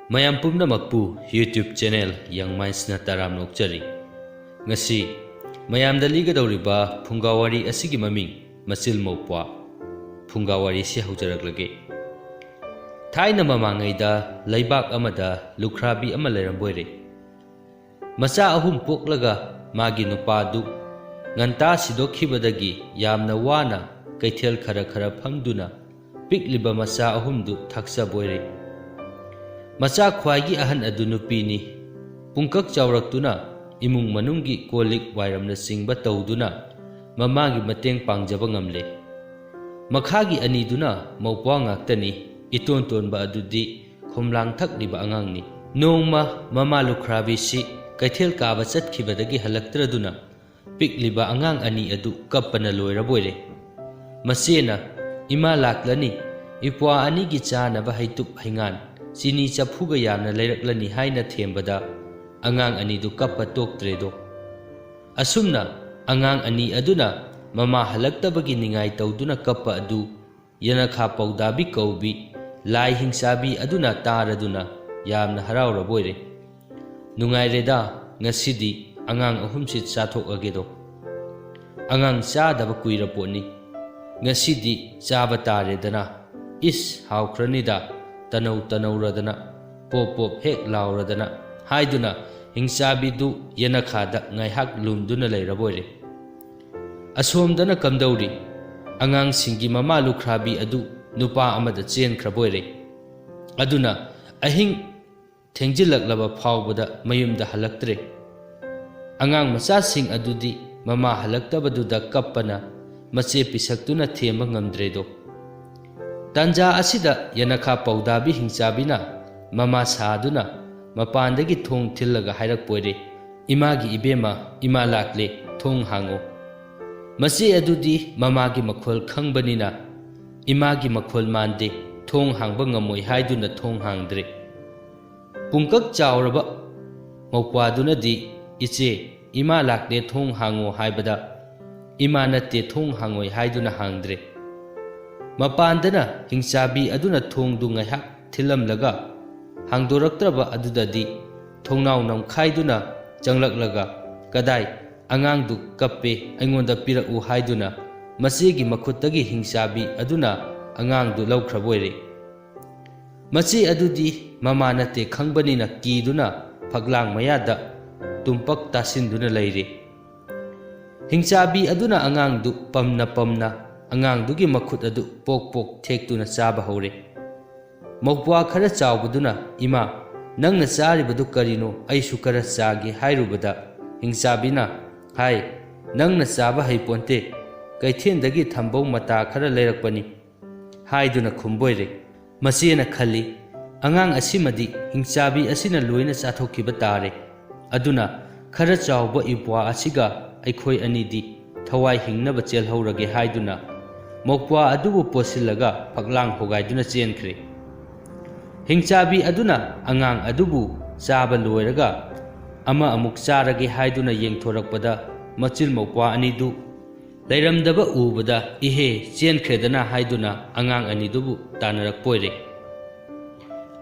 ꯃꯌꯥꯝ ꯄꯨꯝꯅꯃꯛꯄꯨ YouTube channel Young Minds ꯅ ꯇꯔꯥꯝ ꯅꯣꯛꯆꯔꯤ. ꯉꯁꯤ ꯃꯌꯥꯝꯗ ꯂꯤꯒꯗꯧꯔꯤꯕ ꯐꯨꯡꯒꯥꯋꯥꯔꯤ ꯑꯁꯤꯒꯤ ꯃꯃꯤꯡ ꯃꯆꯤꯜ ꯃꯧꯄ꯭ꯋꯥ. ꯐꯨꯡꯒꯥꯋꯥꯔꯤ ꯁꯤ ꯍꯧꯖꯔꯛꯂꯒꯦ. ꯊꯥꯏꯅ ꯃꯃꯥꯡꯉꯩꯗ ꯂꯩꯕꯥꯛ ꯑꯃꯗ ꯂꯨꯈ꯭ꯔꯥꯕꯤ ꯑꯃ ꯂꯩꯔꯝꯕꯣꯏꯔꯦ. ꯃꯆꯥ ꯑꯍꯨꯝ ꯄꯣꯛꯂꯒ ꯃꯥꯒꯤ ꯅꯨꯄꯥꯗꯨ ꯉꯟꯇꯥ ꯁꯤꯗꯣꯛꯈꯤꯕꯗꯒꯤ ꯌꯥꯝꯅ ꯋꯥꯅ ꯀꯩꯊꯦꯜ ꯈꯔ ꯐꯝꯗꯨꯅ ꯄꯤꯛꯂꯤꯕ ꯃꯆꯥ ꯑꯍꯨꯝꯗꯨ ꯊꯥꯛꯆꯕꯣꯏꯔꯦ. ꯃꯆꯥ ꯈ꯭ꯋꯥꯏꯒꯤ ꯑꯍꯟ ꯑꯗꯨ ꯅꯨꯄꯤꯅꯤ. ꯄꯨꯡꯀꯛ ꯆꯥꯎꯔꯛꯇꯨꯅ ꯏꯃꯨꯡ ꯃꯅꯨꯡꯒꯤ ꯀꯣꯜꯂꯤꯛ ꯋꯥꯏꯔꯝꯅꯆꯤꯡꯕ ꯇꯧꯗꯨꯅ ꯃꯃꯥꯒꯤ ꯃꯇꯦꯡ ꯄꯥꯡꯖꯕ ꯉꯝꯂꯦ. ꯃꯈꯥꯒꯤ ꯑꯅꯤꯗꯨꯅ ꯃꯧꯄ꯭ꯋꯥ ꯉꯥꯛꯇꯅꯤ. ꯏꯇꯣꯟ ꯇꯣꯟꯕ ꯑꯗꯨꯗꯤ ꯈꯣꯝꯂꯥꯡ ꯊꯛꯂꯤꯕ ꯑꯉꯥꯡꯅꯤ. ꯅꯣꯡꯃ ꯃꯃꯥ ꯂꯨꯈ꯭ꯔꯥꯕꯤꯁꯤ ꯀꯩꯊꯦꯜ ꯀꯥꯕ ꯆꯠꯈꯤꯕꯗꯒꯤ ꯍꯜꯂꯛꯇ꯭ꯔꯗꯨꯅ ꯄꯤꯛꯂꯤꯕ ꯑꯉꯥꯡ ꯑꯅꯤ ꯑꯗꯨ ꯀꯞꯄꯅ ꯂꯣꯏꯔꯕꯣꯏꯔꯦ. ꯃꯆꯦꯅ "ꯏꯃꯥ ꯂꯥꯛꯂꯅꯤ, ꯏꯄ꯭ꯋꯥ ꯑꯅꯤꯒꯤ ꯆꯥꯅꯕ ꯍꯩꯇꯨꯞ ꯍꯩꯉꯥꯟ ꯆꯤꯅꯤ ꯆꯐꯨꯒ ꯌꯥꯝꯅ ꯂꯩꯔꯛꯂꯅꯤ" ꯍꯥꯏꯅ ꯊꯦꯝꯕꯗ ꯑꯉꯥꯡ ꯑꯅꯤꯗꯨ ꯀꯞꯄ ꯇꯣꯛꯇ꯭ꯔꯦꯗꯣ. ꯑꯁꯨꯝꯅ ꯑꯉꯥꯡ ꯑꯅꯤ ꯑꯗꯨꯅ ꯃꯃꯥ ꯍꯜꯂꯛꯇꯕꯒꯤ ꯅꯤꯡꯉꯥꯏ ꯇꯧꯗꯨꯅ ꯀꯞꯄ ꯑꯗꯨ ꯌꯦꯅꯈꯥ ꯄꯧꯗꯥꯕꯤ ꯀꯧꯕꯤ ꯂꯥꯏ ꯍꯤꯡꯆꯥꯕꯤ ꯑꯗꯨꯅ ꯇꯥꯔꯗꯨꯅ ꯌꯥꯝꯅ ꯍꯔꯥꯎꯔꯕꯣꯏꯔꯦ. "ꯅꯨꯡꯉꯥꯏꯔꯦꯗꯥ, ꯉꯁꯤꯗꯤ ꯑꯉꯥꯡ ꯑꯍꯨꯝꯁꯤ ꯆꯥꯊꯣꯛꯑꯒꯦꯗꯣ. ꯑꯉꯥꯡ ꯆꯥꯗꯕ ꯀꯨꯏꯔꯄꯣꯠꯅꯤ. ꯉꯁꯤꯗꯤ ꯆꯥꯕ ꯇꯥꯔꯦꯗꯅ. ꯏꯁ ꯍꯥꯎꯈ꯭ꯔꯅꯤꯗ, ꯇꯅꯧ ꯇꯅꯧꯔꯗꯅ, ꯄꯣꯞ ꯄꯣꯞ ꯍꯦꯛ ꯂꯥꯎꯔꯗꯅ" ꯍꯥꯏꯗꯨꯅ ꯍꯤꯡꯆꯥꯕꯤꯗꯨ ꯌꯦꯅꯈꯥꯗ ꯉꯥꯏꯍꯥꯛ ꯂꯨꯝꯗꯨꯅ ꯂꯩꯔꯕꯣꯏꯔꯦ. ꯑꯁꯣꯝꯗꯅ ꯀꯝꯗꯧꯔꯤ? ꯑꯉꯥꯡꯁꯤꯡꯒꯤ ꯃꯃꯥ ꯂꯨꯈ꯭ꯔꯥꯕꯤ ꯑꯗꯨ ꯅꯨꯄꯥ ꯑꯃꯗ ꯆꯦꯟꯈ꯭ꯔꯕꯣꯏꯔꯦ. ꯑꯗꯨꯅ ꯑꯍꯤꯡ ꯊꯦꯡꯖꯤꯜꯂꯛꯂꯕ ꯐꯥꯎꯕꯗ ꯃꯌꯨꯝꯗ ꯍꯜꯂꯛꯇ꯭ꯔꯦ. ꯑꯉꯥꯡ ꯃꯆꯥꯁꯤꯡ ꯑꯗꯨꯗꯤ ꯃꯃꯥ ꯍꯜꯂꯛꯇꯕꯗꯨꯗ ꯀꯞꯄꯅ ꯃꯆꯦ ꯄꯤꯁꯛꯇꯨꯅ ꯊꯦꯝꯕ ꯉꯝꯗ꯭ꯔꯦꯗꯣ. ꯇꯥꯟꯖꯥ ꯑꯁꯤꯗ ꯌꯦꯅꯈꯥ ꯄꯧꯗꯥꯕꯤ ꯍꯤꯡꯆꯥꯕꯤꯅ ꯃꯃꯥ ꯁꯥꯗꯨꯅ ꯃꯄꯥꯟꯗꯒꯤ ꯊꯣꯡ ꯊꯤꯜꯂꯒ ꯍꯥꯏꯔꯛꯄꯣꯏꯔꯦ. "ꯏꯃꯥꯒꯤ ꯏꯕꯦꯝꯃ, ꯏꯃꯥ ꯂꯥꯛꯂꯦ, ꯊꯣꯡ ꯍꯥꯡꯉꯣ." ꯃꯆꯦ ꯑꯗꯨꯗꯤ ꯃꯃꯥꯒꯤ ꯃꯈꯣꯜ ꯈꯪꯕꯅꯤꯅ ꯏꯃꯥꯒꯤ ꯃꯈꯣꯜ ꯃꯥꯟꯗꯦ, ꯊꯣꯡ ꯍꯥꯡꯕ ꯉꯝꯃꯣꯏ ꯍꯥꯏꯗꯨꯅ ꯊꯣꯡ ꯍꯥꯡꯗ꯭ꯔꯦ. ꯄꯨꯡꯀꯛ ꯆꯥꯎꯔꯕ ꯃꯧꯄ꯭ꯋꯥꯗꯨꯅꯗꯤ "ꯏꯆꯦ, ꯏꯃꯥ ꯂꯥꯛꯂꯦ, ꯊꯣꯡ ꯍꯥꯡꯉꯣ" ꯍꯥꯏꯕꯗ "ꯏꯃꯥ ꯅꯠꯇꯦ, ꯊꯣꯡ ꯍꯥꯡꯉꯣꯏ" ꯍꯥꯏꯗꯨꯅ ꯍꯥꯡꯗ꯭ꯔꯦ. ꯃꯄꯥꯟꯗꯅ ꯍꯤꯡꯆꯥꯕꯤ ꯑꯗꯨꯅ ꯊꯣꯡꯗꯨ ꯉꯥꯏꯍꯥꯛ ꯊꯤꯜꯂꯝꯂꯒ ꯍꯥꯡꯗꯣꯔꯛꯇ꯭ꯔꯕ ꯑꯗꯨꯗꯗꯤ ꯊꯣꯡꯅꯥꯎ ꯅꯝꯈꯥꯏꯗꯨꯅ ꯆꯪꯂꯛꯂꯒ "ꯀꯗꯥꯏ, ꯑꯉꯥꯡꯗꯨ ꯀꯞꯄꯦ, ꯑꯩꯉꯣꯟꯗ ꯄꯤꯔꯛꯎ" ꯍꯥꯏꯗꯨꯅ ꯃꯆꯦꯒꯤ ꯃꯈꯨꯠꯇꯒꯤ ꯍꯤꯡꯆꯥꯕꯤ ꯑꯗꯨꯅ ꯑꯉꯥꯡꯗꯨ ꯂꯧꯈ꯭ꯔꯕꯣꯏꯔꯦ. ꯃꯆꯦ ꯑꯗꯨꯗꯤ ꯃꯃꯥ ꯅꯠꯇꯦ ꯈꯪꯕꯅꯤꯅ ꯀꯤꯗꯨꯅ ꯐꯛꯂꯥꯡ ꯃꯌꯥꯗ ꯇꯨꯝꯄꯛ ꯇꯥꯁꯤꯟꯗꯨꯅ ꯂꯩꯔꯦ. ꯍꯤꯡꯆꯥꯕꯤ ꯑꯗꯨꯅ ꯑꯉꯥꯡꯗꯨ ꯄꯝꯅ ꯑꯉꯥꯡꯗꯨꯒꯤ ꯃꯈꯨꯠ ꯑꯗꯨ ꯄꯣꯛ ꯄꯣꯛ ꯊꯦꯛꯇꯨꯅ ꯆꯥꯕ ꯍꯧꯔꯦ. ꯃꯧꯄ꯭ꯋꯥ ꯈꯔ ꯆꯥꯎꯕꯗꯨꯅ "ꯏꯃꯥ, ꯅꯪꯅ ꯆꯥꯔꯤꯕꯗꯨ ꯀꯔꯤꯅꯣ? ꯑꯩꯁꯨ ꯈꯔ ꯆꯥꯒꯦ" ꯍꯥꯏꯔꯨꯕꯗ ꯍꯤꯡꯆꯥꯕꯤꯅ "ꯍꯥꯏ, ꯅꯪꯅ ꯆꯥꯕ ꯍꯩꯄꯣꯟꯇꯦ, ꯀꯩꯊꯦꯜꯗꯒꯤ ꯊꯝꯕꯧ ꯃꯇꯥ ꯈꯔ ꯂꯩꯔꯛꯄꯅꯤ" ꯍꯥꯏꯗꯨꯅ ꯈꯨꯝꯕꯣꯏꯔꯦ. ꯃꯆꯦꯅ ꯈꯜꯂꯤ, ꯑꯉꯥꯡ ꯑꯁꯤꯃꯗꯤ ꯍꯤꯡꯆꯥꯕꯤ ꯑꯁꯤꯅ ꯂꯣꯏꯅ ꯆꯥꯊꯣꯛꯈꯤꯕ ꯇꯥꯔꯦ. ꯑꯗꯨꯅ ꯈꯔ ꯆꯥꯎꯕ ꯏꯄ꯭ꯋꯥ ꯑꯁꯤꯒ ꯑꯩꯈꯣꯏ ꯑꯅꯤꯗꯤ ꯊꯋꯥꯏ ꯍꯤꯡꯅꯕ ꯆꯦꯜꯍꯧꯔꯒꯦ ꯍꯥꯏꯗꯨꯅ ꯃꯧꯄ꯭ꯋꯥ ꯑꯗꯨꯕꯨ ꯄꯣꯠꯁꯤꯜꯂꯒ ꯐꯛꯂꯥꯡ ꯍꯣꯒꯥꯏꯗꯨꯅ ꯆꯦꯟꯈ꯭ꯔꯦ. ꯍꯤꯡꯆꯥꯕꯤ ꯑꯗꯨꯅ ꯑꯉꯥꯡ ꯑꯗꯨꯕꯨ ꯆꯥꯕ ꯂꯣꯏꯔꯒ ꯑꯃꯨꯛ ꯆꯥꯔꯒꯦ ꯍꯥꯏꯗꯨꯅ ꯌꯦꯡꯊꯣꯔꯛꯄꯗ ꯃꯆꯤꯜ ꯃꯧꯄ꯭ꯋꯥ ꯑꯅꯤꯗꯨ ꯂꯩꯔꯝꯗꯕ ꯎꯕꯗ "ꯏꯍꯦ, ꯆꯦꯟꯈ꯭ꯔꯦꯗꯅ" ꯍꯥꯏꯗꯨꯅ ꯑꯉꯥꯡ ꯑꯅꯤꯗꯨꯕꯨ ꯇꯥꯟꯅꯔꯛꯄꯣꯏꯔꯦ.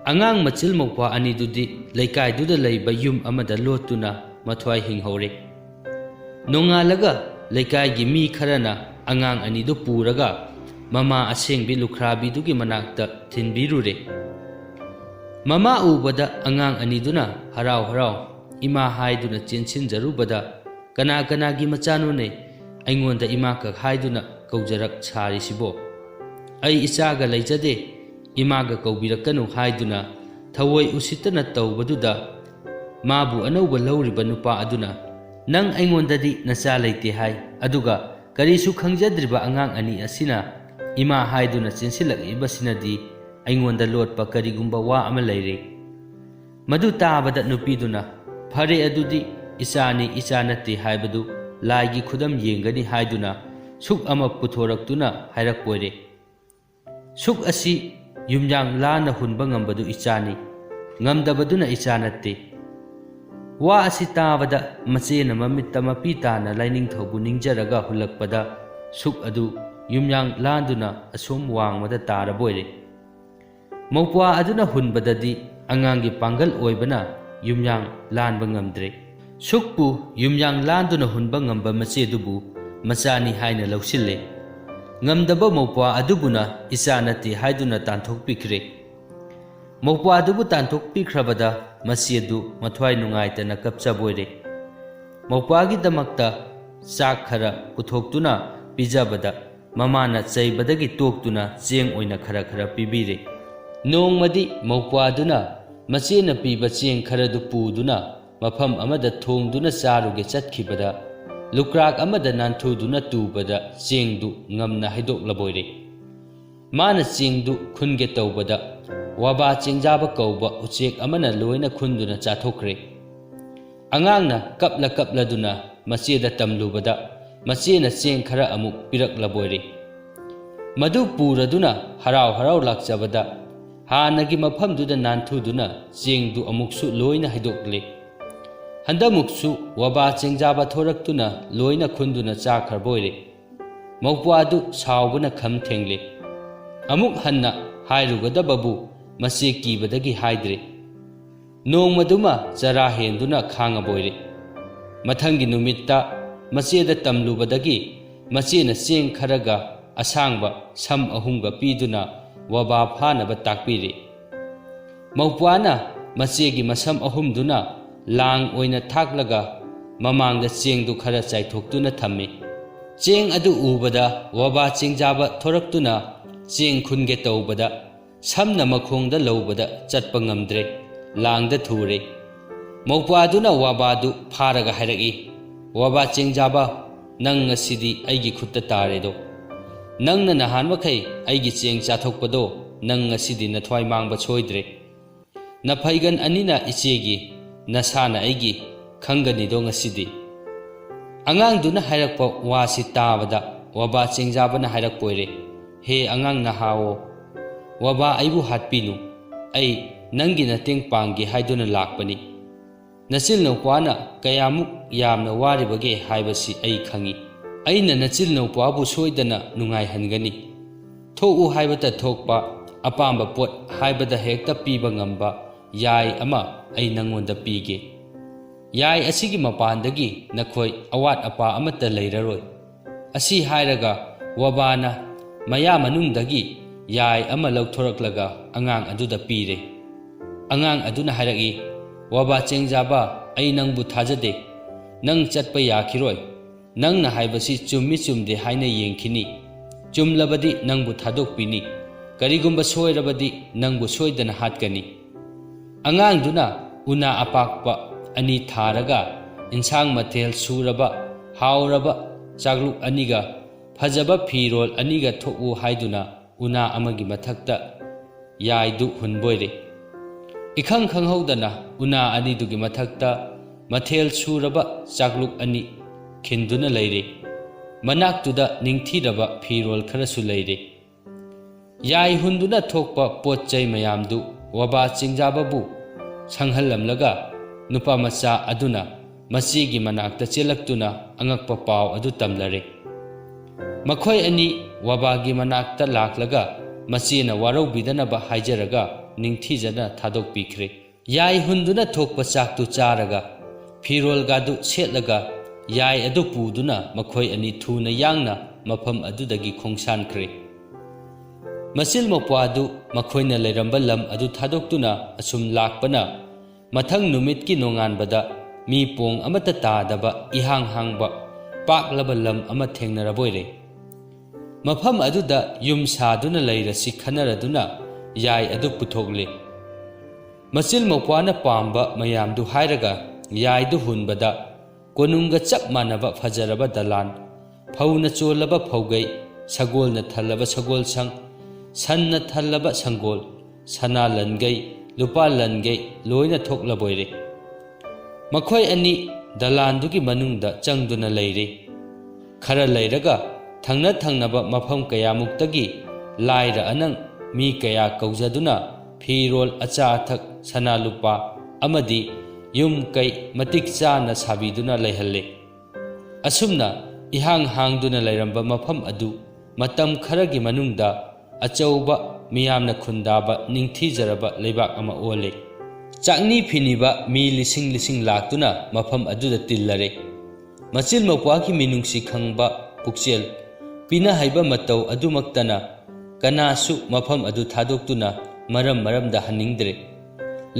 ꯑꯉꯥꯡ ꯃꯆꯤꯜ ꯃꯧꯄ꯭ꯋꯥ ꯑꯅꯤꯗꯨꯗꯤ ꯂꯩꯀꯥꯏꯗꯨꯗ ꯂꯩꯕ ꯌꯨꯝ ꯑꯃꯗ ꯂꯣꯠꯇꯨꯅ ꯃꯊ꯭ꯋꯥꯏ ꯍꯤꯡꯍꯧꯔꯦ. ꯅꯣꯡꯉꯥꯜꯂꯒ ꯂꯩꯀꯥꯏꯒꯤ ꯃꯤ ꯈꯔꯅ ꯑꯉꯥꯡ ꯑꯅꯤꯗꯨ ꯄꯨꯔꯒ ꯃꯃꯥ ꯑꯁꯦꯡꯕꯤ ꯂꯨꯈ꯭ꯔꯥꯕꯤꯗꯨꯒꯤ ꯃꯅꯥꯛꯇ ꯊꯤꯟꯕꯤꯔꯨꯔꯦ. ꯃꯃꯥ ꯎꯕꯗ ꯑꯉꯥꯡ ꯑꯅꯤꯗꯨꯅ ꯍꯔꯥꯎ "ꯏꯃꯥ" ꯍꯥꯏꯗꯨꯅ ꯆꯦꯟꯁꯤꯟꯖꯔꯨꯕꯗ "ꯀꯅꯥꯒꯤ ꯃꯆꯥꯅꯣꯅꯦ, ꯑꯩꯉꯣꯟꯗ ꯏꯃꯥꯈꯛ ꯍꯥꯏꯗꯨꯅ ꯀꯧꯖꯔꯛ ꯁꯥꯔꯤꯁꯤꯕꯣ? ꯑꯩ ꯏꯆꯥꯒ ꯂꯩꯖꯗꯦ, ꯏꯃꯥꯒ ꯀꯧꯕꯤꯔꯛꯀꯅꯨ" ꯍꯥꯏꯗꯨꯅ ꯊꯑꯣꯏ ꯎꯁꯤꯠꯇꯅ ꯇꯧꯕꯗꯨꯗ ꯃꯥꯕꯨ ꯑꯅꯧꯕ ꯂꯧꯔꯤꯕ ꯅꯨꯄꯥ ꯑꯗꯨꯅ "ꯅꯪ ꯑꯩꯉꯣꯟꯗꯗꯤ ꯅꯆꯥ ꯂꯩꯇꯦ ꯍꯥꯏ, ꯑꯗꯨꯒ ꯀꯔꯤꯁꯨ ꯈꯪꯖꯗ꯭ꯔꯤꯕ ꯑꯉꯥꯡ ꯑꯅꯤ ꯑꯁꯤꯅ ꯏꯃꯥ ꯍꯥꯏꯗꯨꯅ ꯆꯦꯟꯁꯤꯜꯂꯛꯏꯕꯁꯤꯅꯗꯤ ꯑꯩꯉꯣꯟꯗ ꯂꯣꯠꯄ ꯀꯔꯤꯒꯨꯝꯕ ꯋꯥ ꯑꯃ ꯂꯩꯔꯦ." ꯃꯗꯨ ꯇꯥꯕꯗ ꯅꯨꯄꯤꯗꯨꯅ "ꯐꯔꯦ, ꯑꯗꯨꯗꯤ ꯏꯆꯥꯅꯤ ꯏꯆꯥ ꯅꯠꯇꯦ ꯍꯥꯏꯕꯗꯨ ꯂꯥꯏꯒꯤ ꯈꯨꯗꯝ ꯌꯦꯡꯒꯅꯤ" ꯍꯥꯏꯗꯨꯅ ꯁꯨꯛ ꯑꯃ ꯄꯨꯊꯣꯔꯛꯇꯨꯅ ꯍꯥꯏꯔꯛꯄꯣꯏꯔꯦ. "ꯁꯨꯛ ꯑꯁꯤ ꯌꯨꯝꯌꯥꯡ ꯂꯥꯟꯅ ꯍꯨꯟꯕ ꯉꯝꯕꯗꯨ ꯏꯆꯥꯅꯤ, ꯉꯝꯗꯕꯗꯨꯅ ꯏꯆꯥ ꯅꯠꯇꯦ." ꯋꯥ ꯑꯁꯤ ꯇꯥꯕꯗ ꯃꯆꯦꯅ ꯃꯃꯤꯠꯇ ꯃꯄꯤ ꯇꯥꯅ ꯂꯥꯏꯅꯤꯡꯊꯧꯕꯨ ꯅꯤꯡꯖꯔꯒ ꯍꯨꯜꯂꯛꯄꯗ ꯁꯨꯛ ꯑꯗꯨ ꯌꯨꯝꯌꯥꯡ ꯂꯥꯟꯗꯨꯅ ꯑꯁꯣꯝ ꯋꯥꯡꯃꯗ ꯇꯥꯔꯕꯣꯏꯔꯦ. ꯃꯧꯄ꯭ꯋꯥ ꯑꯗꯨꯅ ꯍꯨꯟꯕꯗꯗꯤ angangi pangal oibana yumyang lanba ngamdre sukpu yumyang landuna hunba ngamba mache dubu machani haina lausille ngamdaba mawpa adubuna isanati haiduna tanthokpikre mawpa adubu tanthokpikhrabada machedu mathwai nungaitana kapchaboire mawpagi damakta chak khara puthoktuna pijabada mamana chaibadagi toktuna cheng oina khara khara pibire nongmadi mawpaduna machena piba cheng khara du puduna mafam amada thongduna charuge chatkhibada lukrak amada nanthuduna tubada chengdu ngamna haidoklaboire mana chengdu khunge tawbada waba chengjaba kauba uchek amana loina khunduna chathokre angangna kapla duna macheda tamlubada machena cheng khara amuk piraklaboire madu puraduna harau lakchabada hanagi mafamduda nanthuduna chengdu amuksu loina haidokle handamuksu waba chengjaba thoraktuna loina khunduna chakharboire mawpadu saubuna kham thengle amuk hanna hairugadababu mache kibadagi haidre nongmaduma chara henduna khangaboire mathangi numitta macheda tamlubadagi machena cheng kharaga asangba sam ahumga piduna waba phanaba takpire mawpana machegi masam ahumduna lang oina thaklaga mamangda chengdu khara chaithoktuna thamme cheng adu ubada waba chengjaba thoraktuna cheng khunge tawbada samna makhongda lobada chatpa ngamdre langda thure mawpaduna wabadu pharaga hairagi waba chengjaba nang ngasidi aigi khutta taredo nangna nahan wakai aigi cheng chathokpado nang ngasidi na thwai mangba choidre na phaigan anina ichegi nasana aigi khangani do ngasidi angang duna hairakpa wasi tabada waba chengjabana hairakpoire he angang na hawo waba aibu hatpinu ai nangi na teng panggi haiduna lakpani nachil nopana kayamuk yamna waribage haibasi ai khangi aina nachil nopabu soidana nungai hangani thoku haibata thokpa apamba pot haibada hekta piba ngamba yai ama ai nangonda pige yai asigi mapandagi nakhoi awat apa amata leiraroi asi hairaga wabana maya manungdagi yai ama lauthoraklaga angang aduda pire angang aduna hairagi waba chengjaba ai nangbu thajade nang chatpa yakhiroi nangna haibasi chummi chumde haina yengkhini chumlabadi nangbu thadokpini karigumba soirabadi nangbu soidana hatkani angang duna una apakpa ani tharaga insang mathel suraba hauraba chagluk aniga phajaba phirol aniga thoku haiduna una amagi mathakta yaidu hunboire ikhang khanghaudana una ani dugi mathakta mathel suraba chagluk ani khinduna leire manaktuda ningthiraba phirol kharasu leire yai hunduna thokpa potchai mayamdu waba chingjababu sanghallamlaga nupa macha aduna machigi manakta chelaktuna angakpa paw adu tamlare makhoi ani wabagi manakta laklaga machina warau bidanaba haijaraga ningthijana thadok pikre yai hunduna thokpa chaktu charaga phirol gadu setlaga yai adu puduna makhoi ani thuna yangna mafam adudagi khongsankre machil mopadu makhoina leiramba lam adu thadoktuna asum lakpana mathang numitki nonganbada mi pong amata tadaba ihang hangba paklaba lam ama thengnaraboire mafam aduda yum saduna leirasi khanaraduna yai adu puthokle machil mopana pamba mayamdu hairaga yai du hunbada konunga chap manaba fajaraba dalan phauna cholaba phaugai sagolna thalaba sagol sang sanna thalaba sangol sana langai lupa langai loina thoklaboire makhoi ani dalandugi manungda changduna leire khara leiraga thangna thangnaba mafam kaya muktagi laira anang mi kaya kaujaduna phirol acha thak sana lupa amadi yum kai matik chana sabiduna leihalle asumna ihang hangduna leiramba mafam adu matam kharagi manungda achauba miyamna khundaba ningthijaraba leibak ama ole ꯆꯥꯛꯅꯤ ꯐꯤꯅꯤꯕ ꯃꯤ ꯂꯤꯁꯤꯡ ꯂꯤꯁꯤꯡ ꯂꯥꯛꯇꯨꯅ ꯃꯐꯝ ꯑꯗꯨꯗ ꯇꯤꯜꯂꯔꯦ꯫ ꯃꯆꯤꯜ ꯃꯧꯄ꯭ꯋꯥꯒꯤ ꯃꯤꯅꯨꯡꯁꯤ ꯈꯪꯕ ꯄꯨꯛꯆꯦꯜ ꯄꯤꯅ ꯍꯩꯕ ꯃꯇꯧ ꯑꯗꯨꯃꯛꯇꯅ ꯀꯅꯥꯁꯨ ꯃꯐꯝ ꯑꯗꯨ ꯊꯥꯗꯣꯛꯇꯨꯅ ꯃꯔꯝ ꯃꯔꯝꯗ ꯍꯟꯅꯤꯡꯗ꯭ꯔꯦ꯫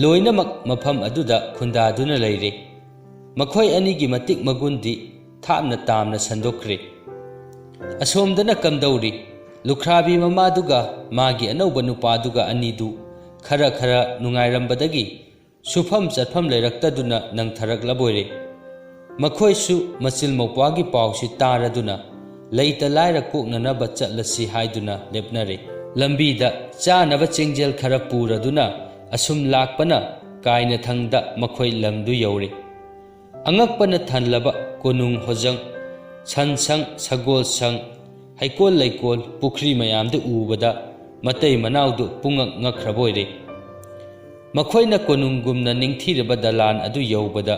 ꯂꯣꯏꯅꯃꯛ ꯃꯐꯝ ꯑꯗꯨꯗ ꯈꯨꯟꯗꯥꯗꯨꯅ ꯂꯩꯔꯦ꯫ ꯃꯈꯣꯏ ꯑꯅꯤꯒꯤ ꯃꯇꯤꯛ ꯃꯒꯨꯟꯗꯤ ꯊꯥꯞꯅ ꯇꯥꯝꯅ ꯁꯟꯗꯣꯛꯈ꯭ꯔꯦ꯫ ꯑꯁꯣꯝꯗꯅ ꯀꯝꯗꯧꯔꯤ? ꯂꯨꯈ꯭ꯔꯥꯕꯤ ꯃꯃꯥꯗꯨꯒ ꯃꯥꯒꯤ ꯑꯅꯧꯕ ꯅꯨꯄꯥꯗꯨꯒ ꯑꯅꯤꯗꯨ ꯈꯔ ꯅꯨꯡꯉꯥꯏꯔꯝꯕꯗꯒꯤ ꯁꯨꯐꯝ ꯆꯠꯐꯝ ꯂꯩꯔꯛꯇꯗꯨꯅ ꯅꯪꯊꯔꯛꯂꯕꯣꯏꯔꯦ꯫ ꯃꯈꯣꯏꯁꯨ ꯃꯆꯤꯜ ꯃꯧꯄ꯭ꯋꯥꯒꯤ ꯄꯥꯎꯁꯤ ꯇꯥꯔꯗꯨꯅ ꯂꯩꯇ ꯂꯥꯏꯔ ꯀꯣꯛꯅꯅꯕ ꯆꯠꯂꯁꯤ ꯍꯥꯏꯗꯨꯅ ꯂꯦꯞꯅꯔꯦ꯫ ꯂꯝꯕꯤꯗ ꯆꯥꯅꯕ ꯆꯦꯡꯖꯦꯜ ꯈꯔ ꯄꯨꯔꯗꯨꯅ ꯑꯁꯨꯝ ꯂꯥꯛꯄꯅ ꯀꯥꯏꯅꯊꯪꯗ ꯃꯈꯣꯏ ꯂꯝꯗꯨ ꯌꯧꯔꯦ꯫ ꯑꯉꯛꯄꯅ ꯊꯜꯂꯕ ꯀꯣꯅꯨꯡ ꯍꯣꯖꯪ, ꯁꯟꯁꯪ, ꯁꯒꯣꯜꯁꯪ, ꯍꯩꯀꯣꯜ ꯂꯩꯀꯣꯜ, ꯄꯨꯈ꯭ꯔꯤ ꯃꯌꯥꯝꯗꯨ ꯎꯕꯗ ꯃꯇꯩ ꯃꯅꯥꯎꯗꯨ ꯄꯨꯡꯉꯛ ꯉꯛꯈ꯭ꯔꯕꯣꯏꯔꯦ꯫ ꯃꯈꯣꯏꯅ ꯀꯣꯅꯨꯡꯒꯨꯝꯅ ꯅꯤꯡꯊꯤꯔꯕ ꯗꯂꯥꯟ ꯑꯗꯨ ꯌꯧꯕꯗ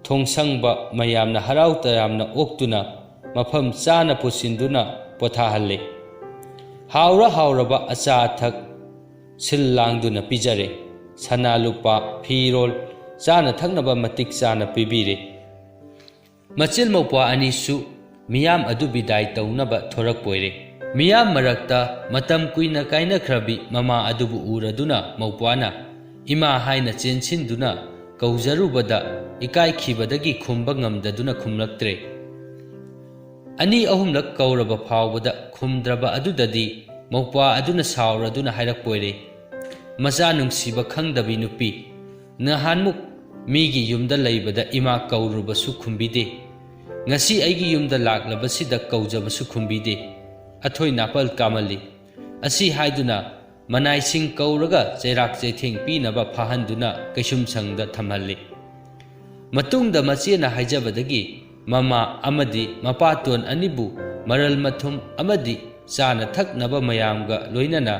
ꯊꯣꯡꯁꯪꯕ ꯃꯌꯥꯝꯅ ꯍꯔꯥꯎ ꯇꯌꯥꯝꯅ ꯑꯣꯛꯇꯨꯅ ꯃꯐꯝ ꯆꯥꯅ ꯄꯨꯁꯤꯟꯗꯨꯅ ꯄꯣꯊꯥꯍꯜꯂꯦ꯫ ꯍꯥꯎꯔ ꯍꯥꯎꯔꯕ ꯑꯆꯥ ꯑꯊꯛ ꯁꯤꯜ ꯂꯥꯡꯗꯨꯅ ꯄꯤꯖꯔꯦ꯫ ꯁꯅꯥ ꯂꯨꯄꯥ, ꯐꯤꯔꯣꯜ, ꯆꯥꯅ ꯊꯛꯅꯕ ꯃꯇꯤꯛ ꯆꯥꯅ ꯄꯤꯕꯤꯔꯦ꯫ ꯃꯆꯤꯜ ꯃꯧꯄ꯭ꯋꯥ ꯑꯅꯤꯁꯨ ꯃꯤꯌꯥꯝ ꯑꯗꯨ ꯕꯤꯗꯥꯏ ꯇꯧꯅꯕ ꯊꯣꯔꯛꯄꯣꯏꯔꯦ꯫ ꯃꯤꯌꯥꯝ ꯃꯔꯛꯇ ꯃꯇꯝ ꯀꯨꯏꯅ ꯀꯥꯏꯅꯈ꯭ꯔꯕꯤ ꯃꯃꯥ ꯑꯗꯨꯕꯨ ꯎꯔꯗꯨꯅ ꯃꯧꯄ꯭ꯋꯥꯅ ꯏꯃꯥ ꯍꯥꯏꯅ ꯆꯦꯟꯁꯤꯟꯗꯨꯅ ꯀꯧꯖꯔꯨꯕꯗ ꯏꯀꯥꯏꯈꯤꯕꯗꯒꯤ ꯈꯨꯝꯕ ꯉꯝꯗꯗꯨꯅ ꯈꯨꯝꯂꯛꯇ꯭ꯔꯦ꯫ ꯑꯅꯤ ꯑꯍꯨꯝꯂꯛ ꯀꯧꯔꯕ ꯐꯥꯎꯕꯗ ꯈꯨꯝꯗ꯭ꯔꯕ ꯑꯗꯨꯗꯗꯤ ꯃꯧꯄ꯭ꯋꯥ ꯑꯗꯨꯅ ꯁꯥꯎꯔꯗꯨꯅ ꯍꯥꯏꯔꯛꯄꯣꯏꯔꯦ, ꯃꯆꯥ ꯅꯨꯡꯁꯤꯕ ꯈꯪꯗꯕꯤ ꯅꯨꯄꯤ, ꯅꯍꯥꯟꯃꯨꯛ ꯃꯤꯒꯤ ꯌꯨꯝꯗ ꯂꯩꯕꯗ ꯏꯃꯥ ꯀꯧꯔꯨꯕꯁꯨ ꯈꯨꯝꯕꯤꯗꯦ, ꯉꯁꯤ ꯑꯩꯒꯤ ꯌꯨꯝꯗ ꯂꯥꯛꯂꯕꯁꯤꯗ ꯀꯧꯖꯕꯁꯨ ꯈꯨꯝꯕꯤꯗꯦ, ꯑꯊꯣꯏ ꯅꯥꯄꯜ ꯀꯥꯃꯜꯂꯤ꯫ ꯑꯁꯤ ꯍꯥꯏꯗꯨꯅ ꯃꯅꯥꯏꯁꯤꯡ ꯀꯧꯔꯒ ꯆꯩꯔꯥꯛ ꯆꯩꯊꯦꯡ ꯄꯤꯅꯕ ꯐꯥꯍꯟꯗꯨꯅ ꯀꯩꯁꯨꯝꯁꯪꯗ ꯊꯝꯍꯜꯂꯤ꯫ ꯃꯇꯨꯡꯗ ꯃꯆꯦꯅ ꯍꯥꯏꯖꯕꯗꯒꯤ ꯃꯃꯥ ꯑꯃꯗꯤ ꯃꯄꯥꯇꯣꯟ ꯑꯅꯤꯕꯨ ꯃꯔꯜ ꯃꯊꯨꯝ ꯑꯃꯗꯤ ꯆꯥꯅ ꯊꯛꯅꯕ ꯃꯌꯥꯝꯒ ꯂꯣꯏꯅꯅ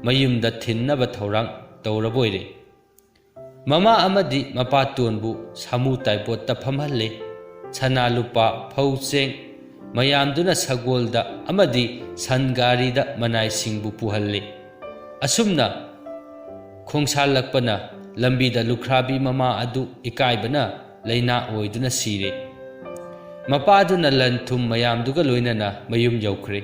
ꯃꯌꯨꯝꯗ ꯊꯤꯟꯅꯕ ꯊꯧꯔꯥꯡ ꯇꯧꯔꯕꯣꯏꯔꯦ꯫ ꯃꯃꯥ ꯑꯃꯗꯤ ꯃꯄꯥꯇꯣꯟꯕꯨ ꯁꯥꯃꯨ ꯇꯥꯏꯄꯣꯠꯇ ꯐꯝꯍꯜꯂꯦ꯫ ꯁꯅꯥ ꯂꯨꯄꯥ, ꯐꯧ ꯆꯦꯡ ꯃꯌꯥꯝꯗꯨꯅ ꯁꯒꯣꯜꯗ ꯑꯃꯗꯤ ꯁꯟꯒꯥꯔꯤꯗ ꯃꯅꯥꯏꯁꯤꯡꯕꯨ ꯄꯨꯍꯜꯂꯦ꯫ ꯑꯁꯨꯝꯅ ꯈꯣꯡꯁꯥꯜꯂꯛꯄꯅ ꯂꯝꯕꯤꯗ ꯂꯨꯈ꯭ꯔꯥꯕꯤ ꯃꯃꯥ ꯑꯗꯨ ꯏꯀꯥꯏꯕꯅ ꯂꯩꯅꯥ ꯑꯣꯏꯗꯨꯅ ꯁꯤꯔꯦ꯫ ꯃꯄꯥꯗꯨꯅ ꯂꯟ ꯊꯨꯝ ꯃꯌꯥꯝꯗꯨꯒ ꯂꯣꯏꯅꯅ ꯃꯌꯨꯝ ꯌꯧꯈ꯭ꯔꯦ꯫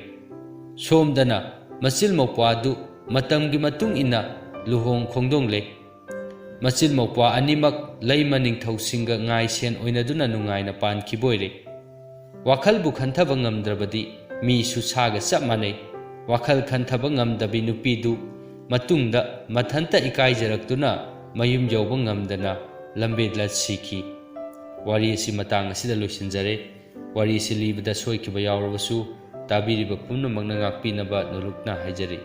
ꯁꯣꯝꯗꯅ ꯃꯆꯤꯜ ꯃꯧꯄ꯭ꯋꯥꯗꯨ ꯃꯇꯝꯒꯤ ꯃꯇꯨꯡ ꯏꯟꯅ ꯂꯨꯍꯣꯡ ꯈꯣꯡꯗꯣꯡꯂꯦ꯫ ꯃꯆꯤꯜ ꯃꯧꯄ꯭ꯋꯥ ꯑꯅꯤꯃꯛ ꯂꯩꯃ ꯅꯤꯡꯊꯧꯁꯤꯡꯒ ꯉꯥꯏꯁꯦꯟ ꯑꯣꯏꯅꯗꯨꯅ ꯅꯨꯡꯉꯥꯏꯅ ꯄꯥꯟꯈꯤꯕꯣꯏꯔꯦ꯫ ꯋꯥꯈꯜꯕꯨ ꯈꯟꯊꯕ ꯉꯝꯗ꯭ꯔꯕꯗꯤ ꯃꯤꯁꯨ ꯁꯥꯒ ꯆꯞ ꯃꯥꯟꯅꯩ꯫ ꯋꯥꯈꯜ ꯈꯟꯊꯕ ꯉꯝꯗꯕꯤ ꯅꯨꯄꯤꯗꯨ ꯃꯇꯨꯡꯗ ꯃꯊꯟꯇ ꯏꯀꯥꯏꯖꯔꯛꯇꯨꯅ ꯃꯌꯨꯝ ꯌꯧꯕ ꯉꯝꯗꯅ ꯂꯝꯕꯦꯠꯂ ꯁꯤꯈꯤ꯫ ꯋꯥꯔꯤ ꯑꯁꯤ ꯃꯇꯥꯡ ꯑꯁꯤꯗ ꯂꯣꯏꯁꯤꯟꯖꯔꯦ꯫ ꯋꯥꯔꯤ ꯑꯁꯤ ꯂꯤꯕꯗ ꯁꯣꯏꯈꯤꯕ ꯌꯥꯎꯔꯕꯁꯨ ꯇꯥꯕꯤꯔꯤꯕ ꯄꯨꯝꯅꯃꯛꯅ ꯉꯥꯛꯄꯤꯅꯕ ꯅꯣꯂꯨꯛꯅ ꯍꯥꯏꯖꯔꯤ꯫